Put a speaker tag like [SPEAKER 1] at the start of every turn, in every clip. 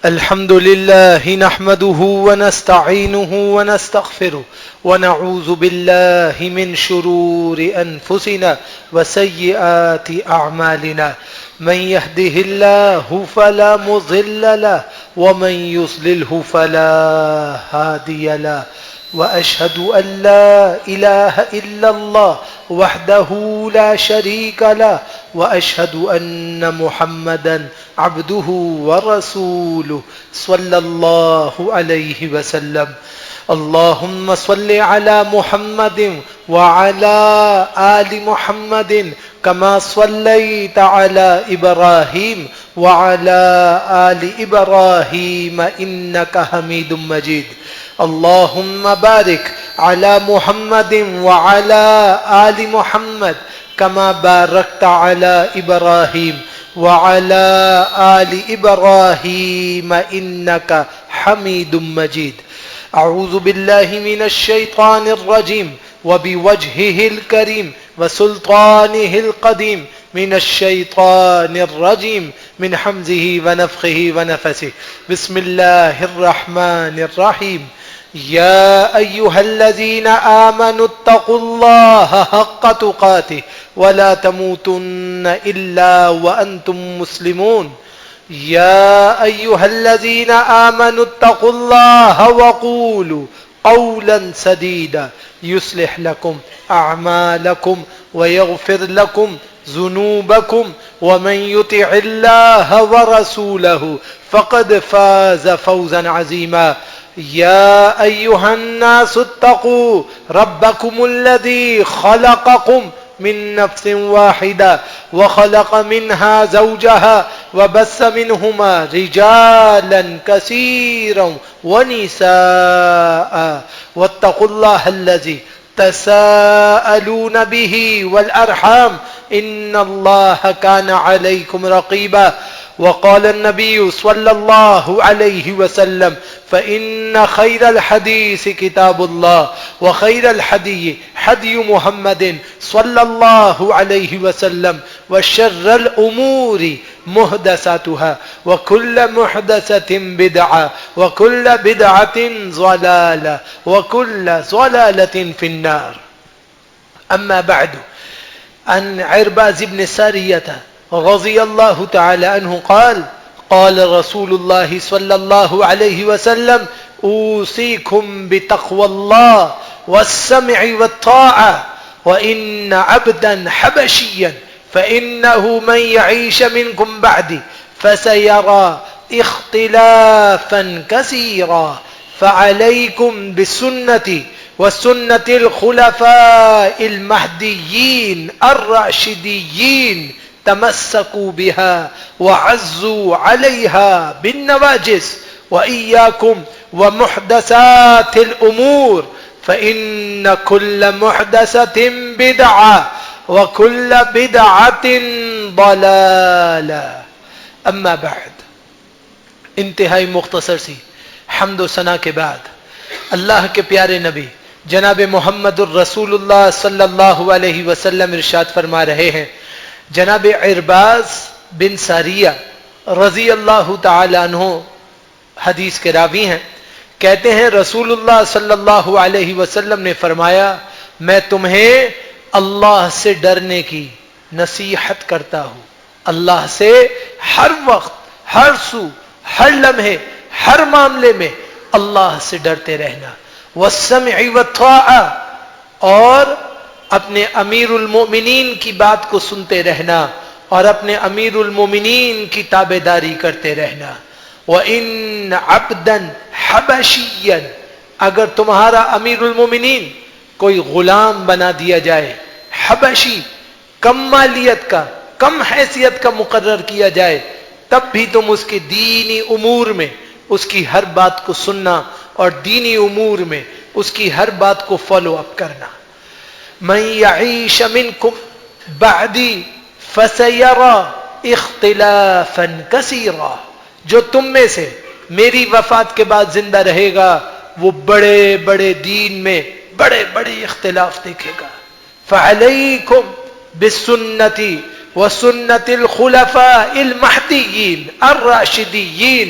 [SPEAKER 1] الحمد لله نحمده ونستعينه ونستغفره ونعوذ بالله من شرور أنفسنا وسيئات أعمالنا من يهده الله فلا مضل له ومن يضلله فلا هادي له وأشهد أن لا إله إلا الله وحده لا شريك له وأشهد أن محمدا عبده ورسوله صلى الله عليه وسلم. اللهم صل على محمد وعلى آل محمد كما صليت على إبراهيم وعلى آل إبراهيم إنك حميد مجيد. اللهم بارك على محمد وعلى آل محمد كما باركت على إبراهيم وعلى آل إبراهيم إنك حميد مجيد. أعوذ بالله من الشيطان الرجيم وبوجهه الكريم وسلطانه القديم من الشيطان الرجيم من حمزه ونفخه ونفسه. بسم الله الرحمن الرحيم. يا أيها الذين آمنوا اتقوا الله حق تقاته ولا تموتن إلا وأنتم مسلمون. يا أيها الذين آمنوا اتقوا الله وقولوا قولا سديدا يصلح لكم أعمالكم ويغفر لكم ذنوبكم ومن يطع الله ورسوله فقد فاز فوزا عظيما. يا أيها الناس اتقوا ربكم الذي خلقكم من نفس واحدة وخلق منها زوجها وبث منهما رجالا كثيرا ونساء واتقوا الله الذي تساءلون به والأرحام إن الله كان عليكم رقيبا. وقال النبي صلى الله عليه وسلم فإن خير الحديث كتاب الله وخير الحدي حدي محمد صلى الله عليه وسلم وشر الأمور محدثاتها وكل محدثة بدعة وكل بدعة ضلالة وكل ضلالة في النار. أما بعد. عن عرباز بن سارية رضي الله تعالى عنه قال قال رسول الله صلى الله عليه وسلم أوصيكم بتقوى الله والسمع والطاعة وإن عبدا حبشيا فإنه من يعيش منكم بعدي فسيرى اختلافا كثيرا فعليكم بسنتي وسنة الخلفاء المهديين الراشدين تمسكوا بها وعزوا عليها بالنواجذ وإياكم ومحدثات الأمور فإن كل محدثة بدعة وكل بدعة ضلالة. أما بعد. انتہائی مختصر سی حمد و ثنا کے بعد اللہ کے پیارے نبی جناب محمد الرسول اللہ صلی اللہ علیہ وسلم ارشاد فرما رہے ہیں. جناب عرباز بن ساریہ رضی اللہ تعالی عنہ حدیث کے راوی ہیں. کہتے ہیں رسول اللہ صلی اللہ علیہ وسلم نے فرمایا میں تمہیں اللہ سے ڈرنے کی نصیحت کرتا ہوں. اللہ سے ہر وقت ہر سو ہر لمحے ہر معاملے میں اللہ سے ڈرتے رہنا. والسمع والطاعہ اور اپنے امیر المومنین کی بات کو سنتے رہنا اور اپنے امیر المومنین کی تابعداری کرتے رہنا. وَإِنَّ عَبْدًا حَبَشِيًّا اگر تمہارا امیر المومنین کوئی غلام بنا دیا جائے, حبشی کم مالیت کا کم حیثیت کا مقرر کیا جائے, تب بھی تم اس کے دینی امور میں اس کی ہر بات کو سننا اور دینی امور میں اس کی ہر بات کو فالو اپ کرنا. من يعيش منكم بعدي فسيرى اختلافا كثيرا جو تم میں سے میری وفات کے بعد زندہ رہے گا وہ بڑے بڑے دین میں بڑے بڑے اختلاف دیکھے گا. فعليكم بالسنة وسنة الخلفاء المهديين الراشدين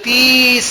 [SPEAKER 1] 30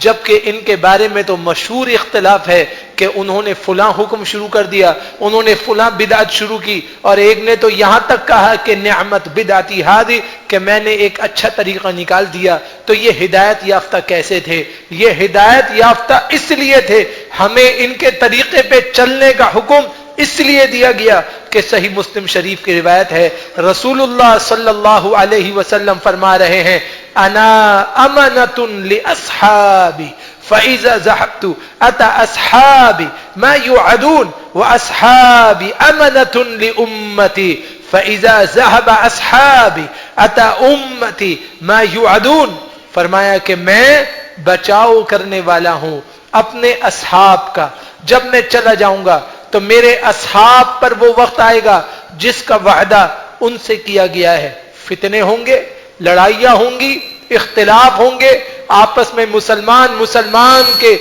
[SPEAKER 1] جبکہ ان کے بارے میں تو مشہور اختلاف ہے کہ انہوں نے فلاں حکم شروع کر دیا، انہوں نے فلاں بدعت شروع کی، اور ایک نے تو یہاں تک کہا کہ نعمت بدعتی ہادی، کہ میں نے ایک اچھا طریقہ نکال دیا۔ تو یہ ہدایت یافتہ کیسے تھے؟ یہ ہدایت یافتہ اس لیے تھے، ہمیں ان کے طریقے پہ چلنے کا حکم اس لیے دیا گیا کہ صحیح مسلم شریف کی روایت ہے، رسول اللہ صلی اللہ علیہ وسلم فرما رہے ہیں، انا امنۃ لاصحابی فاذا ذهبت اتى اصحابي ما يوعدون واصحابي امنۃ لامتي فاذا ذهب اصحابي اتى امتي ما يوعدون۔ فرمایا کہ میں بچاؤ کرنے والا ہوں اپنے اصحاب کا، جب میں چلا جاؤں گا تو میرے اصحاب پر وہ وقت آئے گا جس کا وعدہ ان سے کیا گیا ہے، فتنے ہوں گے، لڑائیاں ہوں گی، اختلاف ہوں گے، آپس میں مسلمان کے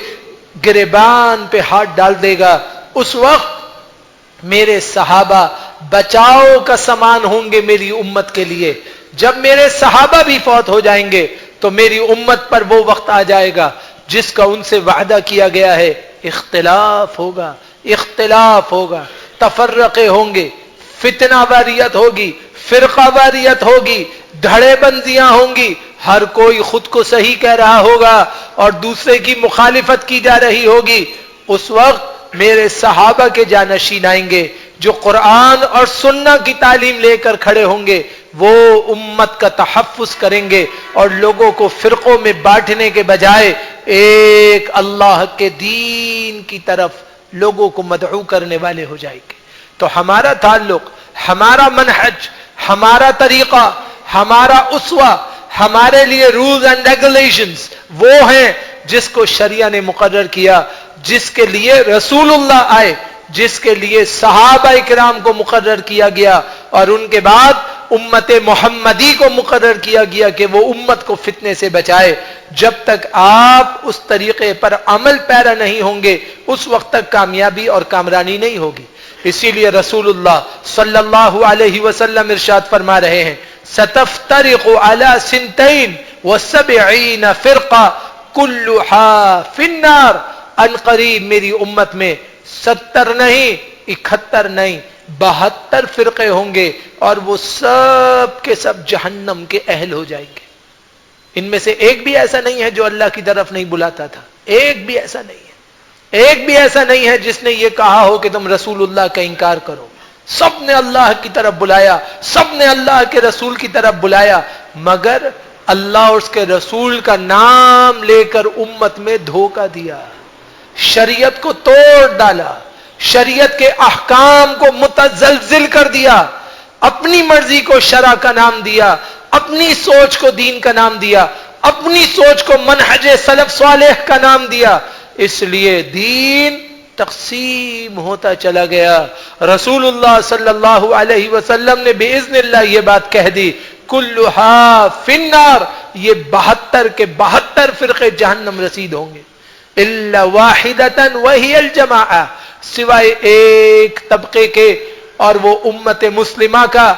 [SPEAKER 1] گریبان پہ ہاتھ ڈال دے گا، اس وقت میرے صحابہ بچاؤ کا سامان ہوں گے میری امت کے لیے۔ جب میرے صحابہ بھی فوت ہو جائیں گے تو میری امت پر وہ وقت آ جائے گا جس کا ان سے وعدہ کیا گیا ہے، اختلاف ہوگا، تفرقے ہوں گے، فتنہ واریت ہوگی، فرقہ واریت ہوگی، دھڑے بندیاں ہوں گی، ہر کوئی خود کو صحیح کہہ رہا ہوگا اور دوسرے کی مخالفت کی جا رہی ہوگی۔ اس وقت میرے صحابہ کے جانشین آئیں گے جو قرآن اور سنہ کی تعلیم لے کر کھڑے ہوں گے، وہ امت کا تحفظ کریں گے اور لوگوں کو فرقوں میں بانٹنے کے بجائے ایک اللہ کے دین کی طرف لوگوں کو مدعو کرنے والے ہو جائیں گے۔ تو ہمارا تعلق، ہمارا منہج، ہمارا طریقہ، ہمارا اسوہ، ہمارے لیے رولز اینڈ ریگولیشنز وہ ہیں جس کو شریعہ نے مقرر کیا، جس کے لیے رسول اللہ آئے، جس کے لیے صحابہ کرام کو مقرر کیا گیا، اور ان کے بعد امت محمدی کو مقرر کیا گیا کہ وہ امت کو فتنے سے بچائے۔ جب تک آپ اس طریقے پر عمل پیرا نہیں ہوں گے اس وقت تک کامیابی اور کامرانی نہیں ہوگی۔ اسی لیے رسول اللہ صلی اللہ علیہ وسلم ارشاد فرما رہے ہیں، ستفترق علی سنتین وسبعین فرقہ کلھا فی النار، ان قریب میری امت میں 70 نہیں، 71 نہیں، 72 فرقے ہوں گے اور وہ سب کے سب جہنم کے اہل ہو جائیں گے۔ ان میں سے ایک بھی ایسا نہیں ہے جو اللہ کی طرف نہیں بلاتا تھا، ایک بھی ایسا نہیں ہے، ایک بھی ایسا نہیں ہے جس نے یہ کہا ہو کہ تم رسول اللہ کا انکار کرو۔ سب نے اللہ کی طرف بلایا، سب نے اللہ کے رسول کی طرف بلایا، مگر اللہ اور اس کے رسول کا نام لے کر امت میں دھوکہ دیا، شریعت کو توڑ ڈالا، شریعت کے احکام کو متزلزل کر دیا، اپنی مرضی کو شرع کا نام دیا، اپنی سوچ کو دین کا نام دیا، اپنی سوچ کو منہج سلف صالح کا نام دیا۔ اس لیے دین تقسیم ہوتا چلا گیا۔ رسول اللہ صلی اللہ علیہ وسلم نے باذن اللہ یہ بات کہہ دی، کلھا فی النار، یہ 72 کے 72 فرقے جہنم رسید ہوں گے، الا واحدۃ وہی الجماعہ، سوائے ایک طبقے کے، اور وہ امت مسلمہ کا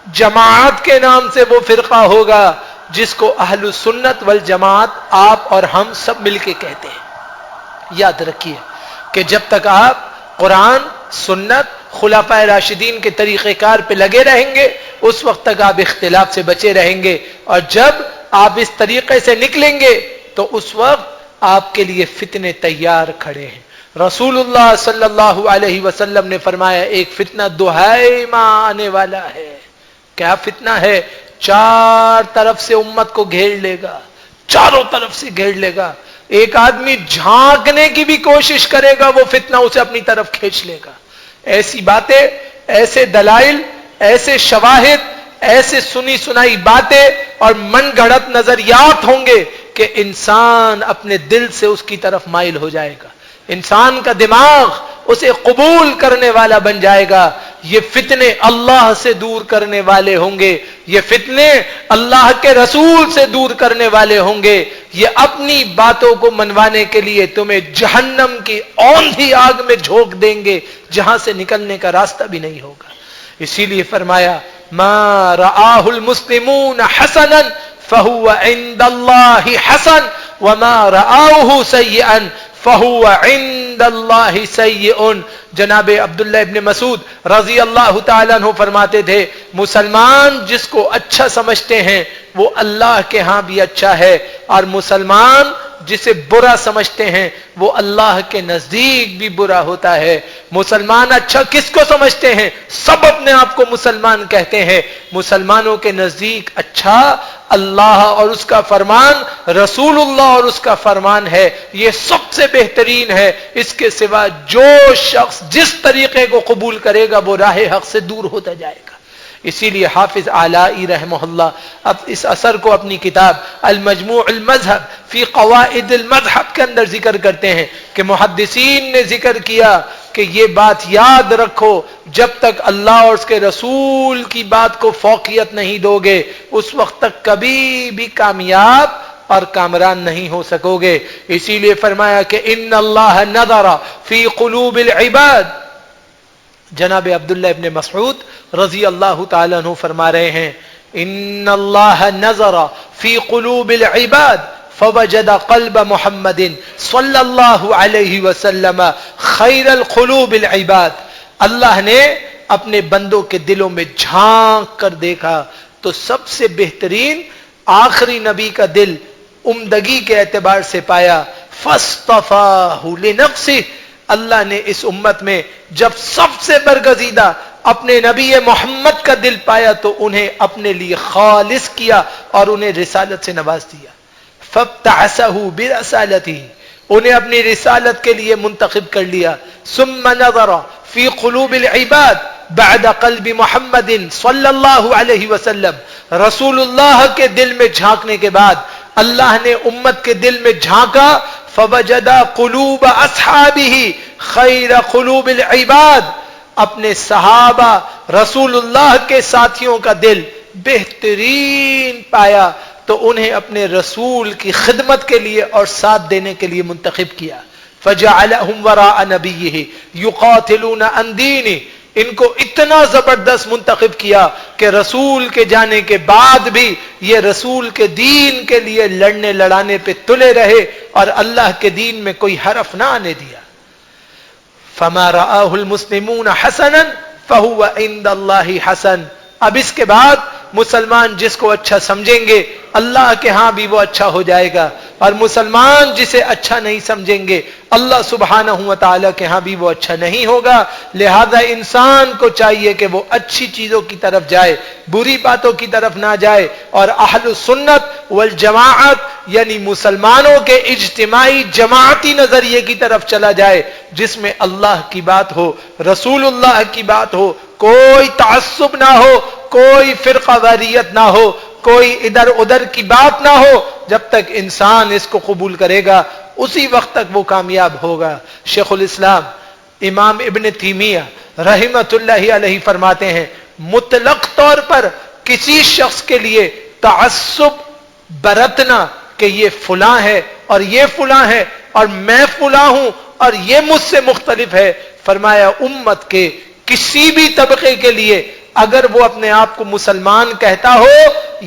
[SPEAKER 1] جماعت کے نام سے وہ فرقہ ہوگا جس کو اہل سنت والجماعت آپ اور ہم سب مل کے کہتے ہیں۔ یاد رکھیے کہ جب تک آپ قرآن، سنت، خلفائے راشدین کے طریقہ کار پہ لگے رہیں گے اس وقت تک آپ اختلاف سے بچے رہیں گے، اور جب آپ اس طریقے سے نکلیں گے تو اس وقت آپ کے لیے فتنے تیار کھڑے ہیں۔ رسول اللہ صلی اللہ علیہ وسلم نے فرمایا ایک فتنہ دہائی ماں آنے والا ہے۔ کیا فتنہ ہے؟ 4 طرف سے امت کو گھیر لے گا، چاروں طرف سے گھیر لے گا، ایک آدمی جھانکنے کی بھی کوشش کرے گا وہ فتنہ اسے اپنی طرف کھینچ لے گا۔ ایسی باتیں، ایسے دلائل، ایسے شواہد، ایسے سنی سنائی باتیں اور من گھڑت نظریات ہوں گے کہ انسان اپنے دل سے اس کی طرف مائل ہو جائے گا، انسان کا دماغ اسے قبول کرنے والا بن جائے گا۔ یہ فتنے اللہ سے دور کرنے والے ہوں گے، یہ فتنے اللہ کے رسول سے دور کرنے والے ہوں گے، یہ اپنی باتوں کو منوانے کے لیے تمہیں جہنم کی اوندھی آگ میں جھونک دیں گے جہاں سے نکلنے کا راستہ بھی نہیں ہوگا۔ اسی لیے فرمایا ما رآہ المسلمون حسنا فهو عند الله حسن وما رآه سيئا فهو عند الله سيئ. جناب عبداللہ ابن مسعود رضی اللہ تعالیٰ عنہ فرماتے تھے مسلمان جس کو اچھا سمجھتے ہیں وہ اللہ کے ہاں بھی اچھا ہے، اور مسلمان جسے برا سمجھتے ہیں وہ اللہ کے نزدیک بھی برا ہوتا ہے. مسلمان اچھا کس کو سمجھتے ہیں؟ سب اپنے آپ کو مسلمان کہتے ہیں. مسلمانوں کے نزدیک اچھا اللہ اور اس کا فرمان، رسول اللہ اور اس کا فرمان ہے، یہ سب سے بہترین ہے. اس کے سوا جو شخص جس طریقے کو قبول کرے گا وہ راہ حق سے دور ہوتا جائے گا. اسی لیے حافظ علائی رحمہ اللہ اب اس اثر کو اپنی کتاب المجموع المذہب فی قواعد المذہب کے اندر ذکر کرتے ہیں کہ محدثین نے ذکر کیا کہ یہ بات یاد رکھو، جب تک اللہ اور اس کے رسول کی بات کو فوقیت نہیں دو گے اس وقت تک کبھی بھی کامیاب اور کامران نہیں ہو سکو گے. اسی لیے فرمایا کہ ان اللہ نظر فی قلوب العباد. جناب عبداللہ ابن مسعود رضی اللہ تعالیٰ عنہ فرما رہے ہیں ان اللہ نظر فی قلوب العباد فوجد قلب محمد صلی اللہ علیہ وسلم خیر القلوب العباد. اللہ نے اپنے بندوں کے دلوں میں جھانک کر دیکھا تو سب سے بہترین آخری نبی کا دل عمدگی کے اعتبار سے پایا. فاصطفاہ لنفسہ. اللہ نے اس امت میں جب سب سے برگزیدہ اپنے نبی محمد کا دل پایا تو انہیں اپنے لیے خالص کیا اور انہیں رسالت سے نواز دیا. فابتعثہ برسالتہ. انہیں اپنی رسالت کے لیے منتخب کر لیا. ثم نظر فی قلوب العباد بعد قلب محمد صلی اللہ علیہ وسلم. رسول اللہ کے دل میں جھانکنے کے بعد اللہ نے امت کے دل میں جھانکا. فوجد قلوب اصحابہ خیر قلوب العباد. اپنے صحابہ رسول اللہ کے ساتھیوں کا دل بہترین پایا تو انہیں اپنے رسول کی خدمت کے لیے اور ساتھ دینے کے لیے منتخب کیا. فجعلہم وراء نبیہ یقاتلون عن دینہ. ان کو اتنا زبردست منتخب کیا کہ رسول کے جانے کے بعد بھی یہ رسول کے دین کے لیے لڑنے لڑانے پہ تلے رہے اور اللہ کے دین میں کوئی حرف نہ آنے دیا. فما رآہ المسلمون حسنا فہو عند اللہ حسن. اب اس کے بعد مسلمان جس کو اچھا سمجھیں گے اللہ کے ہاں بھی وہ اچھا ہو جائے گا، اور مسلمان جسے اچھا نہیں سمجھیں گے اللہ سبحانہ و تعالیٰ کے ہاں بھی وہ اچھا نہیں ہوگا. لہذا انسان کو چاہیے کہ وہ اچھی چیزوں کی طرف جائے، بری باتوں کی طرف نہ جائے، اور اہل السنت والجماعت یعنی مسلمانوں کے اجتماعی جماعتی نظریے کی طرف چلا جائے جس میں اللہ کی بات ہو، رسول اللہ کی بات ہو، کوئی تعصب نہ ہو، کوئی فرقہ واریت نہ ہو، کوئی ادھر ادھر کی بات نہ ہو. جب تک انسان اس کو قبول کرے گا اسی وقت تک وہ کامیاب ہوگا. شیخ الاسلام امام ابن تیمیہ رحمۃ اللہ علیہ فرماتے ہیں مطلق طور پر کسی شخص کے لیے تعصب برتنا کہ یہ فلاں ہے اور یہ فلاں ہے اور میں فلاں ہوں اور یہ مجھ سے مختلف ہے، فرمایا امت کے کسی بھی طبقے کے لیے اگر وہ اپنے آپ کو مسلمان کہتا ہو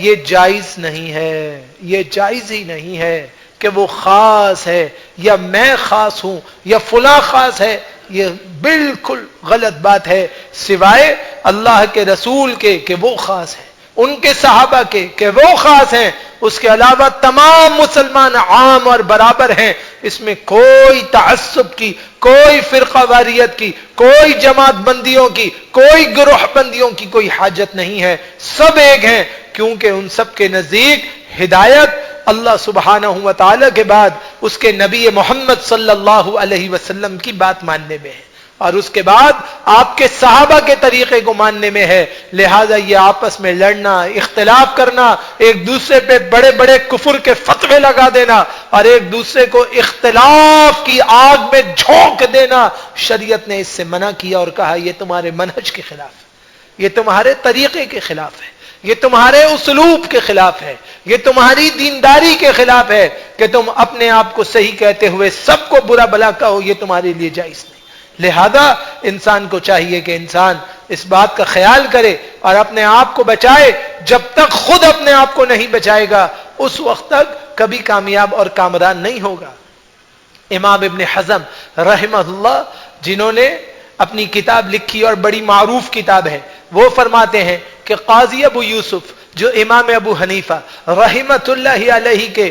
[SPEAKER 1] یہ جائز نہیں ہے، یہ جائز ہی نہیں ہے کہ وہ خاص ہے یا میں خاص ہوں یا فلاں خاص ہے. یہ بالکل غلط بات ہے، سوائے اللہ کے رسول کے کہ وہ خاص ہے، ان کے صحابہ کے کہ وہ خاص ہیں، اس کے علاوہ تمام مسلمان عام اور برابر ہیں. اس میں کوئی تعصب کی، کوئی فرقہ واریت کی، کوئی جماعت بندیوں کی، کوئی گروہ بندیوں کی کوئی حاجت نہیں ہے. سب ایک ہیں کیونکہ ان سب کے نزدیک ہدایت اللہ سبحانہ و تعالی کے بعد اس کے نبی محمد صلی اللہ علیہ وسلم کی بات ماننے میں ہے اور اس کے بعد آپ کے صحابہ کے طریقے کو ماننے میں ہے. لہذا یہ آپس میں لڑنا، اختلاف کرنا، ایک دوسرے پہ بڑے بڑے کفر کے فتوے لگا دینا اور ایک دوسرے کو اختلاف کی آگ میں جھونک دینا، شریعت نے اس سے منع کیا اور کہا یہ تمہارے منہج کے خلاف ہے، یہ تمہارے طریقے کے خلاف ہے، یہ تمہارے اسلوب کے خلاف ہے، یہ تمہاری دینداری کے خلاف ہے کہ تم اپنے آپ کو صحیح کہتے ہوئے سب کو برا بھلا کہو، یہ تمہارے لیے جائز نہیں. لہذا انسان کو چاہیے کہ انسان اس بات کا خیال کرے اور اپنے آپ کو بچائے. جب تک خود اپنے آپ کو نہیں بچائے گا اس وقت تک کبھی کامیاب اور کامران نہیں ہوگا. امام ابن حزم رحمہ اللہ جنہوں نے اپنی کتاب لکھی اور بڑی معروف کتاب ہے، وہ فرماتے ہیں کہ قاضی ابو یوسف جو امام ابو حنیفہ رحمۃ اللہ علیہ کے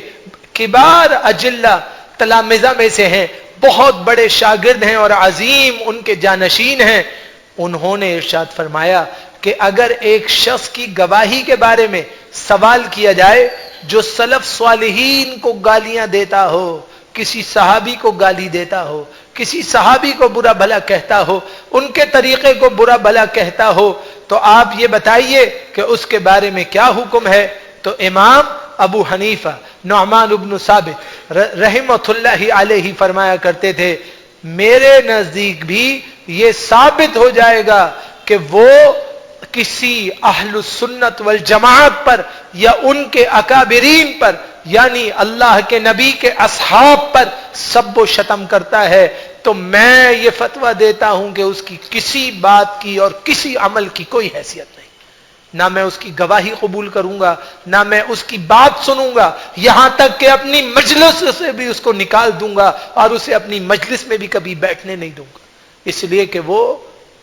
[SPEAKER 1] کبار اجلہ تلامذہ میں سے ہیں، بہت بڑے شاگرد ہیں اور عظیم ان کے جانشین ہیں، انہوں نے ارشاد فرمایا کہ اگر ایک شخص کی گواہی کے بارے میں سوال کیا جائے جو سلف صالحین کو گالیاں دیتا ہو، کسی صحابی کو گالی دیتا ہو، کسی صحابی کو برا بھلا کہتا ہو، ان کے طریقے کو برا بھلا کہتا ہو، تو آپ یہ بتائیے کہ اس کے بارے میں کیا حکم ہے؟ تو امام ابو حنیفہ نعمان بن ثابت رحمۃ اللہ علیہ فرمایا کرتے تھے میرے نزدیک بھی یہ ثابت ہو جائے گا کہ وہ کسی اہل السنت والجماعت پر یا ان کے اکابرین پر یعنی اللہ کے نبی کے اصحاب پر سب و شتم کرتا ہے، تو میں یہ فتویٰ دیتا ہوں کہ اس کی کسی بات کی اور کسی عمل کی کوئی حیثیت نہیں، نہ میں اس کی گواہی قبول کروں گا، نہ میں اس کی بات سنوں گا، یہاں تک کہ اپنی مجلس سے بھی اس کو نکال دوں گا اور اسے اپنی مجلس میں بھی کبھی بیٹھنے نہیں دوں گا، اس لیے کہ وہ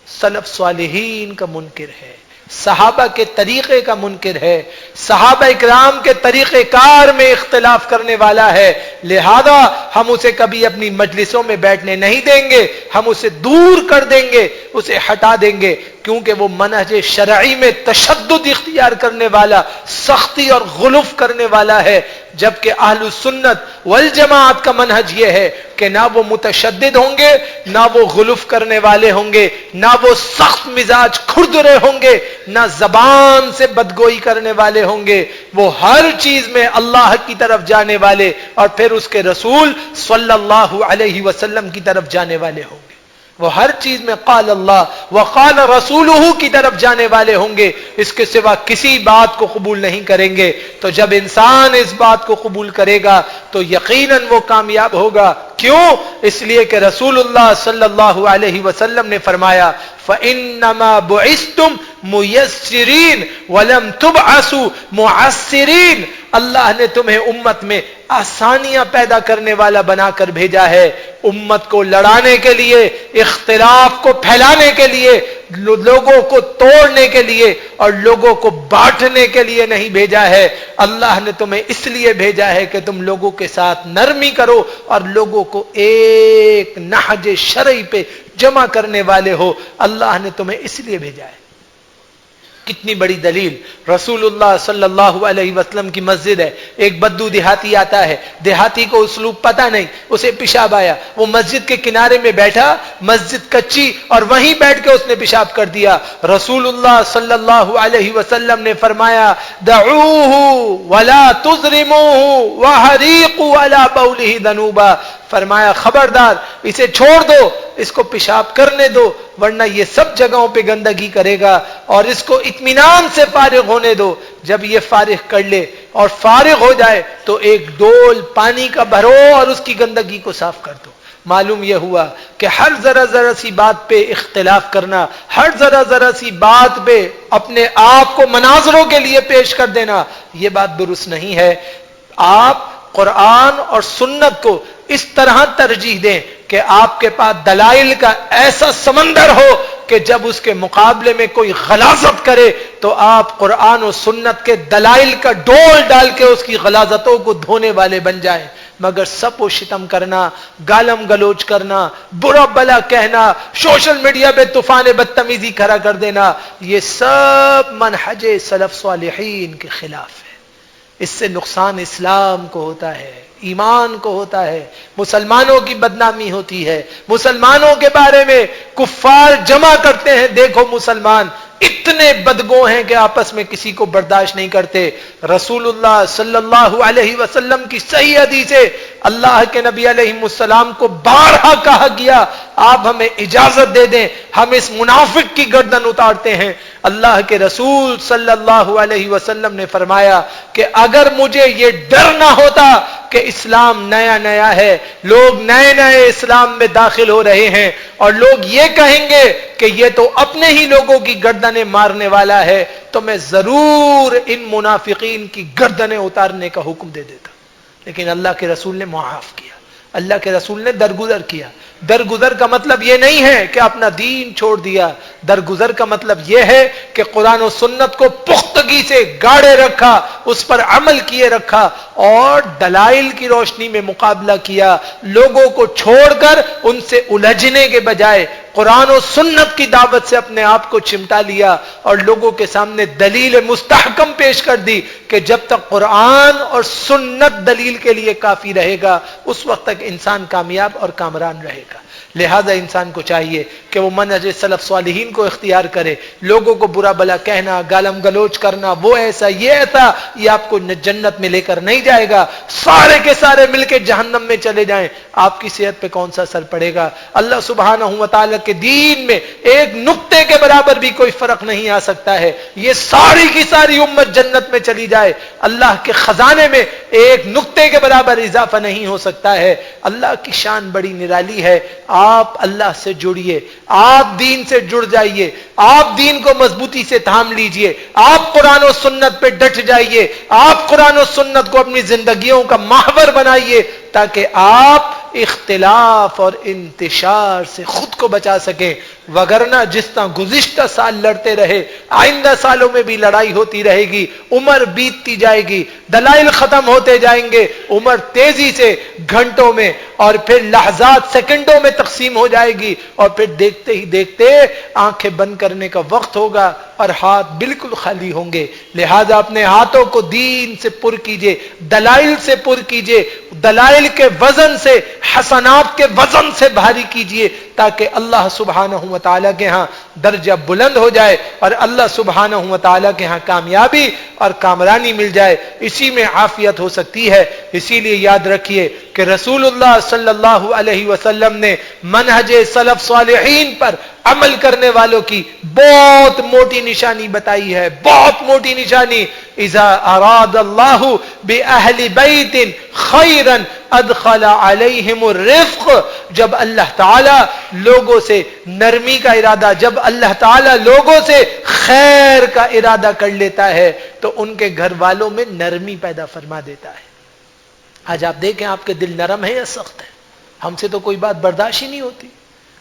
[SPEAKER 1] سلف صالحین کا منکر ہے، صحابہ کے طریقے کا منکر ہے، صحابہ اکرام کے طریقہ کار میں اختلاف کرنے والا ہے، لہذا ہم اسے کبھی اپنی مجلسوں میں بیٹھنے نہیں دیں گے، ہم اسے دور کر دیں گے، اسے ہٹا دیں گے، کیونکہ وہ منہج شرعی میں تشدد اختیار کرنے والا، سختی اور غلظ کرنے والا ہے، جبکہ اہل السنت والجماعت کا منہج یہ ہے کہ نہ وہ متشدد ہوں گے، نہ وہ غلظ کرنے والے ہوں گے، نہ وہ سخت مزاج کھردرے ہوں گے، نہ زبان سے بدگوئی کرنے والے ہوں گے، وہ ہر چیز میں اللہ کی طرف جانے والے اور پھر اس کے رسول صلی اللہ علیہ وسلم کی طرف جانے والے ہوں گے، وہ ہر چیز میں قال اللہ وقال رسولہ کی طرف جانے والے ہوں گے، اس کے سوا کسی بات کو قبول نہیں کریں گے. تو جب انسان اس بات کو قبول کرے گا تو یقیناً وہ کامیاب ہوگا. کیوں؟ اس لیے کہ رسول اللہ صلی اللہ علیہ وسلم نے فرمایا فَإِنَّمَا بُعِثْتُمْ مُيَسِّرِينَ وَلَمْ تُبْعَثُوا مُعَسِّرِينَ، اللہ نے تمہیں امت میں آسانیاں پیدا کرنے والا بنا کر بھیجا ہے، امت کو لڑانے کے لیے، اختلاف کو پھیلانے کے لیے، لوگوں کو توڑنے کے لیے اور لوگوں کو بانٹنے کے لیے نہیں بھیجا ہے. اللہ نے تمہیں اس لیے بھیجا ہے کہ تم لوگوں کے ساتھ نرمی کرو اور لوگوں کو ایک نہج شرعی پہ جمع کرنے والے ہو. اللہ نے تمہیں اس لیے بھیجا ہے. کتنی بڑی دلیل، رسول اللہ صلی اللہ علیہ وسلم کی مسجد ہے، ایک بدو دیہاتی آتا ہے، دیہاتی کو اسلوب پتہ نہیں، اسے پیشاب آیا، وہ مسجد کے کنارے میں بیٹھا، مسجد کچی اور وہیں بیٹھ کے اس نے پیشاب کر دیا. رسول اللہ صلی اللہ علیہ وسلم نے فرمایا دعوه ولا تظلموه وحریقوا على بوله ذنوبا، فرمایا خبردار اسے چھوڑ دو، اس کو پیشاب کرنے دو، ورنہ یہ سب جگہوں پہ گندگی کرے گا، اور اس کو اطمینان سے فارغ ہونے دو. جب یہ فارغ کر لے اور فارغ ہو جائے تو ایک ڈول پانی کا بھرو اور اس کی گندگی کو صاف کر دو. معلوم یہ ہوا کہ ہر ذرا سی بات پہ اختلاف کرنا، ہر ذرا سی بات پہ اپنے آپ کو مناظروں کے لیے پیش کر دینا، یہ بات درست نہیں ہے. آپ قرآن اور سنت کو اس طرح ترجیح دیں کہ آپ کے پاس دلائل کا ایسا سمندر ہو کہ جب اس کے مقابلے میں کوئی غلاظت کرے تو آپ قرآن و سنت کے دلائل کا ڈول ڈال کے اس کی غلاظتوں کو دھونے والے بن جائیں. مگر سب و شتم کرنا، گالم گلوچ کرنا، برا بلا کہنا، سوشل میڈیا پہ طوفان بدتمیزی کھڑا کر دینا، یہ سب منہج سلف صالحین کے خلاف ہے. اس سے نقصان اسلام کو ہوتا ہے، ایمان کو ہوتا ہے، مسلمانوں کی بدنامی ہوتی ہے. مسلمانوں کے بارے میں کفار جمع کرتے ہیں، دیکھو مسلمان اتنے بدگو ہیں کہ آپس میں کسی کو برداشت نہیں کرتے. رسول اللہ صلی اللہ علیہ وسلم کی صحیح حدیث ہے، اللہ کے نبی علیہ السلام کو بارہا کہا گیا آپ ہمیں اجازت دے دیں ہم اس منافق کی گردن اتارتے ہیں. اللہ کے رسول صلی اللہ علیہ وسلم نے فرمایا کہ اگر مجھے یہ ڈر نہ ہوتا کہ کہ اسلام نیا نیا ہے، لوگ نئے نئے اسلام میں داخل ہو رہے ہیں، اور لوگ یہ کہیں گے کہ یہ تو اپنے ہی لوگوں کی گردنیں مارنے والا ہے، تو میں ضرور ان منافقین کی گردنیں اتارنے کا حکم دے دیتا. لیکن اللہ کے رسول نے معاف کیا، اللہ کے رسول نے درگزر کیا. درگزر کا مطلب یہ نہیں ہے کہ اپنا دین چھوڑ دیا، درگزر کا مطلب یہ ہے کہ قرآن و سنت کو پختگی سے گاڑے رکھا، اس پر عمل کیے رکھا، اور دلائل کی روشنی میں مقابلہ کیا. لوگوں کو چھوڑ کر ان سے الجھنے کے بجائے قرآن و سنت کی دعوت سے اپنے آپ کو چمٹا لیا، اور لوگوں کے سامنے دلیل مستحکم پیش کر دی کہ جب تک قرآن اور سنت دلیل کے لیے کافی رہے گا اس وقت تک انسان کامیاب اور کامران رہے گا. لہذا انسان کو چاہیے کہ وہ منہج سلف صالحین کو اختیار کرے. لوگوں کو برا بلا کہنا، گالم گلوچ کرنا، وہ ایسا یہ ایسا، یہ آپ کو جنت میں لے کر نہیں جائے گا. سارے کے سارے مل کے جہنم میں چلے جائیں، آپ کی صحت پہ کون سا اثر پڑے گا؟ اللہ سبحانہ و تعالی کے دین میں ایک نقطے کے برابر بھی کوئی فرق نہیں آ سکتا ہے. یہ ساری کی ساری امت جنت میں چلی جائے، اللہ کے خزانے میں ایک نقطے کے برابر اضافہ نہیں ہو سکتا ہے. اللہ کی شان بڑی نرالی ہے. آپ اللہ سے جڑیے، آپ دین سے جڑ جائیے، آپ دین کو مضبوطی سے تھام لیجئے، آپ قرآن و سنت پہ ڈٹ جائیے، آپ قرآن و سنت کو اپنی زندگیوں کا محور بنائیے، تاکہ آپ اختلاف اور انتشار سے خود کو بچا سکیں. وگرنہ جس طرح گزشتہ سال لڑتے رہے، آئندہ سالوں میں بھی لڑائی ہوتی رہے گی. عمر بیتتی جائے گی، دلائل ختم ہوتے جائیں گے، عمر تیزی سے گھنٹوں میں اور پھر لحظات سیکنڈوں میں تقسیم ہو جائے گی، اور پھر دیکھتے ہی دیکھتے آنکھیں بند کرنے کا وقت ہوگا اور ہاتھ بالکل خالی ہوں گے. لہذا اپنے ہاتھوں کو دین سے پر کیجئے، دلائل سے پر کیجئے، دلائل کے وزن سے، حسنات کے وزن سے بھاری کیجئے، تاکہ اللہ سبحانہ و تعالیٰ کے ہاں درجہ بلند ہو جائے اور اللہ سبحانہ و تعالیٰ کے ہاں کامیابی اور کامرانی مل جائے. اسی میں عافیت ہو سکتی ہے. اسی لیے یاد رکھیے کہ رسول اللہ صلی اللہ علیہ وسلم نے منہج سلف صالحین پر عمل کرنے والوں کی بہت موٹی نشانی بتائی ہے، بہت موٹی نشانی. اذا اراد اللہ باہل بیت خیرا ادخل علیہم الرفق. جب اللہ تعالی لوگوں سے نرمی کا ارادہ، جب اللہ تعالی لوگوں سے خیر کا ارادہ کر لیتا ہے تو ان کے گھر والوں میں نرمی پیدا فرما دیتا ہے. آج آپ دیکھیں آپ کے دل نرم ہے یا سخت ہے؟ ہم سے تو کوئی بات برداشت ہی نہیں ہوتی،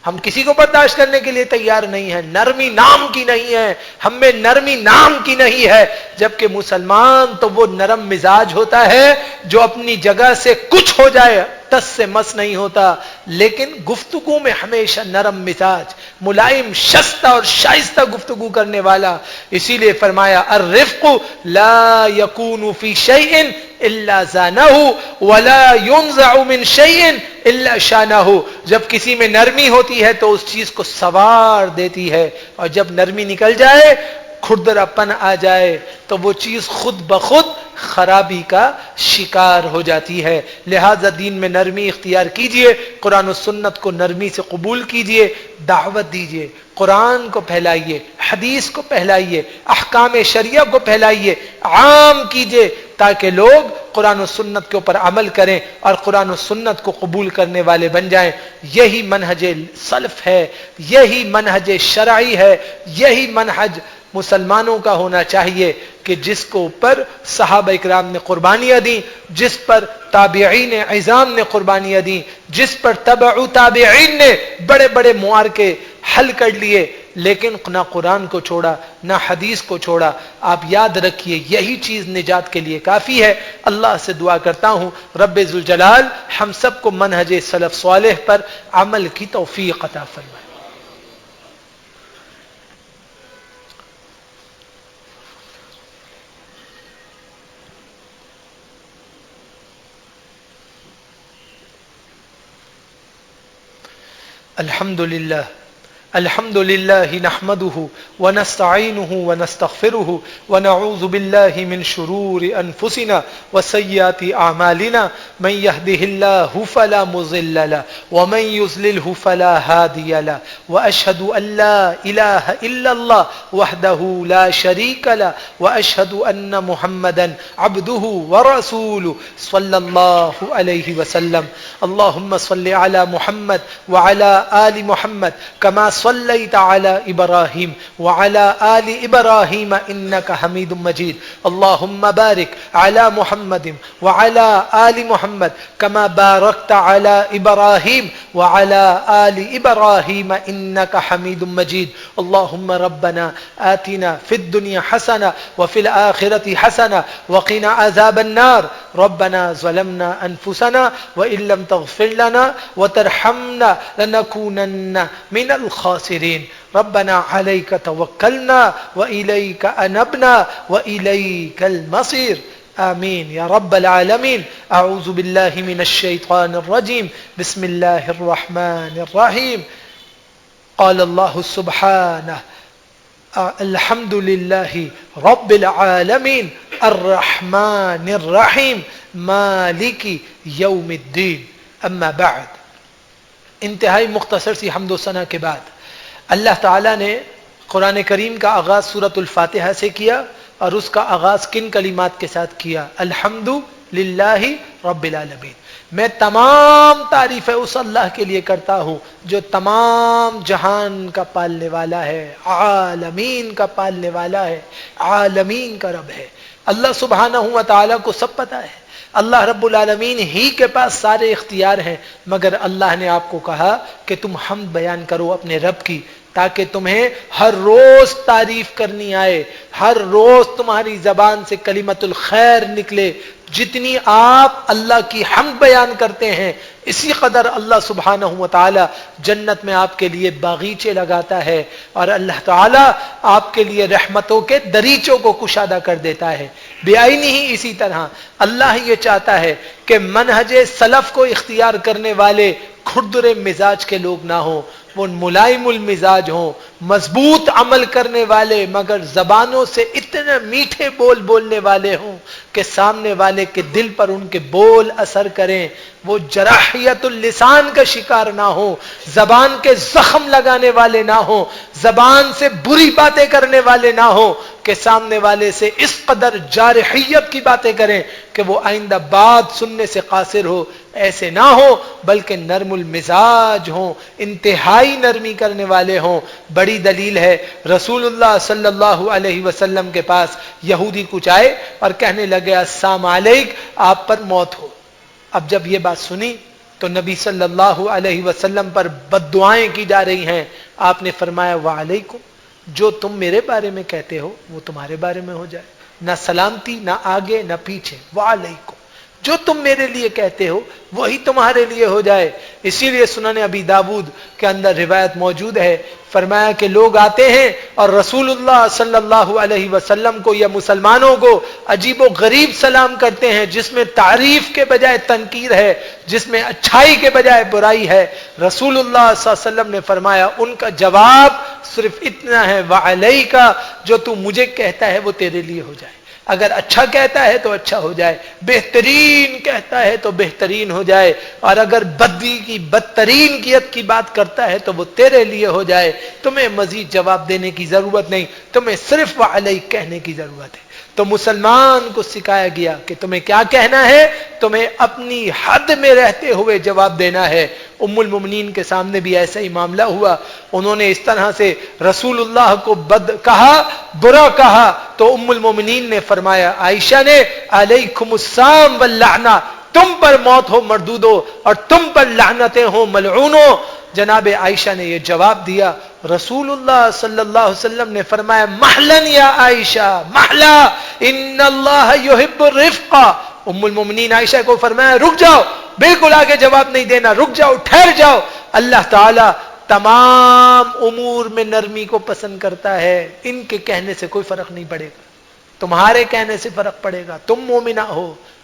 [SPEAKER 1] ہم کسی کو برداشت کرنے کے لیے تیار نہیں ہیں. نرمی نام کی نہیں ہے، ہم میں نرمی نام کی نہیں ہے. جبکہ مسلمان تو وہ نرم مزاج ہوتا ہے جو اپنی جگہ سے کچھ ہو جائے ٹس سے مس نہیں ہوتا، لیکن گفتگو میں ہمیشہ نرم مزاج، ملائم، شستہ اور شائستہ گفتگو کرنے والا. اسی لیے فرمایا الرفق لا يكون في شيء الا زانه ولا ينزع من شيء الا شانه. جب کسی میں نرمی ہوتی ہے تو اس چیز کو سوار دیتی ہے، اور جب نرمی نکل جائے، کھردرا پن آ جائے، تو وہ چیز خود بخود خرابی کا شکار ہو جاتی ہے. لہذا دین میں نرمی اختیار کیجئے، قرآن و سنت کو نرمی سے قبول کیجئے، دعوت دیجئے، قرآن کو پھیلائیے، حدیث کو پھیلائیے، احکام شریعہ کو پھیلائیے، عام کیجئے، تاکہ لوگ قرآن و سنت کے اوپر عمل کریں اور قرآن و سنت کو قبول کرنے والے بن جائیں. یہی منہج سلف ہے، یہی منہج شرعی ہے، یہی منہج مسلمانوں کا ہونا چاہیے کہ جس کو اوپر صحابہ اکرام نے قربانیاں دیں، جس پر تابعین عظام نے قربانیاں دیں، جس پر تبع تابعین نے بڑے بڑے معارکے حل کر لیے، لیکن نہ قرآن کو چھوڑا نہ حدیث کو چھوڑا. آپ یاد رکھیے یہی چیز نجات کے لیے کافی ہے. اللہ سے دعا کرتا ہوں رب ذوالجلال ہم سب کو منہج سلف صالح پر عمل کی توفیق عطا فرمائے. الحمد للہ الحمد لله نحمده ونستعينه ونستغفره ونعوذ بالله من شرور أنفسنا وسيئات أعمالنا من يهده الله فلا مضل له ومن يضلله فلا هادي له وأشهد أن لا إله إلا الله وحده لا شريك له وأشهد أن محمدا عبده ورسوله صلى الله عليه وسلم اللهم صل على محمد وعلى آل محمد كما صليت على إبراهيم وعلى آل إبراهيم إنك حميد مجيد اللهم بارك على محمد وعلى آل محمد كما باركت على إبراهيم وعلى آل إبراهيم إنك حميد مجيد اللهم ربنا آتنا في الدنيا حسنة وفي الآخرة حسنة وقنا عذاب النار ربنا ظلمنا أنفسنا وإن لم تغفر لنا وترحمنا لنكونن من الخاسرين ربنا عليك توكلنا وإليك أنبنا وإليك المصير آمين يا رب العالمين أعوذ بالله من الشيطان الرجيم بسم الله الرحمن الرحيم قال الله سبحانه الحمد لله رب العالمين الرحمن الرحيم مالك يوم الدين اما بعد. انتہائی مختصر سی حمد و ثنا کے بعد اللہ تعالیٰ نے قرآن کریم کا آغاز سورۃ الفاتحہ سے کیا اور اس کا آغاز کن کلمات کے ساتھ کیا؟ الحمد للہ رب العالمین. میں تمام تعریفیں اس اللہ کے لیے کرتا ہوں جو تمام جہان کا پالنے والا ہے، عالمین کا پالنے والا ہے، عالمین کا رب ہے. اللہ سبحانہ و تعالیٰ کو سب پتہ ہے، اللہ رب العالمین ہی کے پاس سارے اختیار ہیں، مگر اللہ نے آپ کو کہا کہ تم حمد بیان کرو اپنے رب کی تاکہ تمہیں ہر روز تعریف کرنی آئے، ہر روز تمہاری زبان سے کلمت الخیر نکلے. جتنی آپ اللہ کی حمد بیان کرتے ہیں اسی قدر اللہ سبحانہ و تعالی جنت میں آپ کے لیے باغیچے لگاتا ہے اور اللہ تعالی آپ کے لیے رحمتوں کے دریچوں کو کشادہ کر دیتا ہے. بیائی ہی اسی طرح اللہ یہ چاہتا ہے کہ منہج سلف کو اختیار کرنے والے کھردرے مزاج کے لوگ نہ ہوں، وہ ملائم المزاج ہوں، مضبوط عمل کرنے والے مگر زبانوں سے اتنے میٹھے بول بولنے والے ہوں کہ سامنے والے کے دل پر ان کے بول اثر کریں، وہ جراحیت اللسان کا شکار نہ ہوں، زبان کے زخم لگانے والے نہ ہوں، زبان سے بری باتیں کرنے والے نہ ہوں کہ سامنے والے سے اس قدر جارحیت کی باتیں کریں کہ وہ آئندہ بات سننے سے قاصر ہو. ایسے نہ ہو بلکہ نرم المزاج ہوں، انتہائی نرمی کرنے والے ہوں. بڑی دلیل ہے، رسول اللہ صلی اللہ علیہ وسلم کے پاس یہودی کچھ آئے اور کہنے لگے السلام علیک، آپ پر موت ہو. اب جب یہ بات سنی تو نبی صلی اللہ علیہ وسلم پر بد دعائیں کی جا رہی ہیں. آپ نے فرمایا وعلیکم، جو تم میرے بارے میں کہتے ہو وہ تمہارے بارے میں ہو جائے، نہ سلامتی نہ آگے نہ پیچھے. وعلیکم، جو تم میرے لیے کہتے ہو وہی تمہارے لیے ہو جائے. اسی لیے سنن ابی داود کے اندر روایت موجود ہے، فرمایا کہ لوگ آتے ہیں اور رسول اللہ صلی اللہ علیہ وسلم کو یا مسلمانوں کو عجیب و غریب سلام کرتے ہیں جس میں تعریف کے بجائے تنکیر ہے، جس میں اچھائی کے بجائے برائی ہے. رسول اللہ صلی اللہ علیہ وسلم نے فرمایا ان کا جواب صرف اتنا ہے وعلیکا، جو تو مجھے کہتا ہے وہ تیرے لیے ہو جائے. اگر اچھا کہتا ہے تو اچھا ہو جائے، بہترین کہتا ہے تو بہترین ہو جائے، اور اگر بدی کی بدترین کیت کی بات کرتا ہے تو وہ تیرے لیے ہو جائے. تمہیں مزید جواب دینے کی ضرورت نہیں، تمہیں صرف وعلیک کہنے کی ضرورت ہے. تو مسلمان کو سکھایا گیا کہ تمہیں کیا کہنا ہے، تمہیں اپنی حد میں رہتے ہوئے جواب دینا ہے. ام المؤمنین کے سامنے بھی ایسا ہی معاملہ ہوا، انہوں نے اس طرح سے رسول اللہ کو بد کہا، برا کہا، تو ام المؤمنین نے فرمایا، عائشہ نے، علیکم السلام واللعنہ، تم پر موت ہو مردودو اور تم پر لعنتیں ہوں ملعونو. جناب عائشہ نے یہ جواب دیا. رسول اللہ صلی اللہ علیہ وسلم نے فرمایا محلن یا عائشہ، محلا ان اللہ یحب الرفق. ام المؤمنین عائشہ کو فرمایا رک جاؤ، بالکل آگے جواب نہیں دینا، رک جاؤ، ٹھہر جاؤ. اللہ تعالی تمام امور میں نرمی کو پسند کرتا ہے. ان کے کہنے سے کوئی فرق نہیں پڑے گا، تمہارے کہنے سے فرق پڑے گا. تم مومنہ ہو،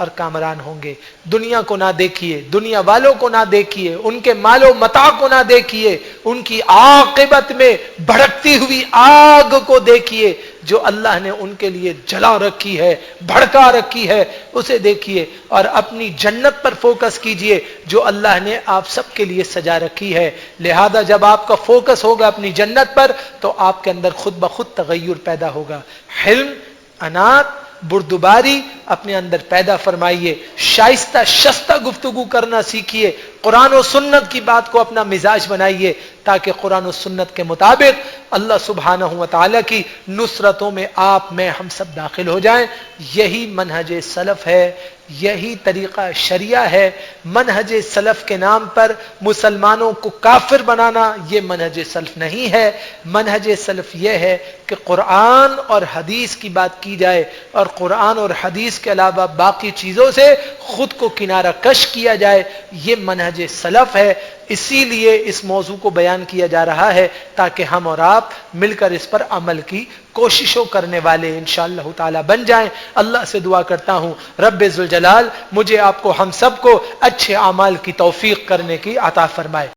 [SPEAKER 1] اور کامران ہوں گے۔ دنیا کو نہ دیکھیے، دنیا والوں کو نہ دیکھیے، ان کے مال و متاع کو نہ دیکھیے، ان کی عاقبت میں بھڑکتی ہوئی آگ کو دیکھیے جو اللہ نے ان کے لیے جلا رکھی ہے، بھڑکا رکھی ہے، اسے دیکھیے اور اپنی جنت پر فوکس کیجئے جو اللہ نے آپ سب کے لیے سجا رکھی ہے۔ لہذا جب آپ کا فوکس ہوگا اپنی جنت پر تو آپ کے اندر خود بخود تغیر پیدا ہوگا۔ حلم، انات، بردباری اپنے اندر پیدا فرمائیے، شائستہ شستہ گفتگو کرنا سیکھیے، قرآن و سنت کی بات کو اپنا مزاج بنائیے تاکہ قرآن و سنت کے مطابق اللہ سبحانہ و تعالی کی نصرتوں میں آپ میں ہم سب داخل ہو جائیں۔ یہی منہج سلف ہے، یہی طریقہ شریعہ ہے۔ منہج سلف کے نام پر مسلمانوں کو کافر بنانا یہ منہج سلف نہیں ہے۔ منہج سلف یہ ہے کہ قرآن اور حدیث کی بات کی جائے اور قرآن اور حدیث کے علاوہ باقی چیزوں سے خود کو کنارہ کش کیا جائے، یہ منہج سلف ہے۔ اسی لیے اس موضوع کو بیان کیا جا رہا ہے تاکہ ہم اور آپ مل کر اس پر عمل کی کوششوں کرنے والے انشاءاللہ تعالی بن جائیں۔ اللہ سے دعا کرتا ہوں رب ذوالجلال مجھے آپ کو ہم سب کو اچھے اعمال کی توفیق کرنے کی عطا فرمائے۔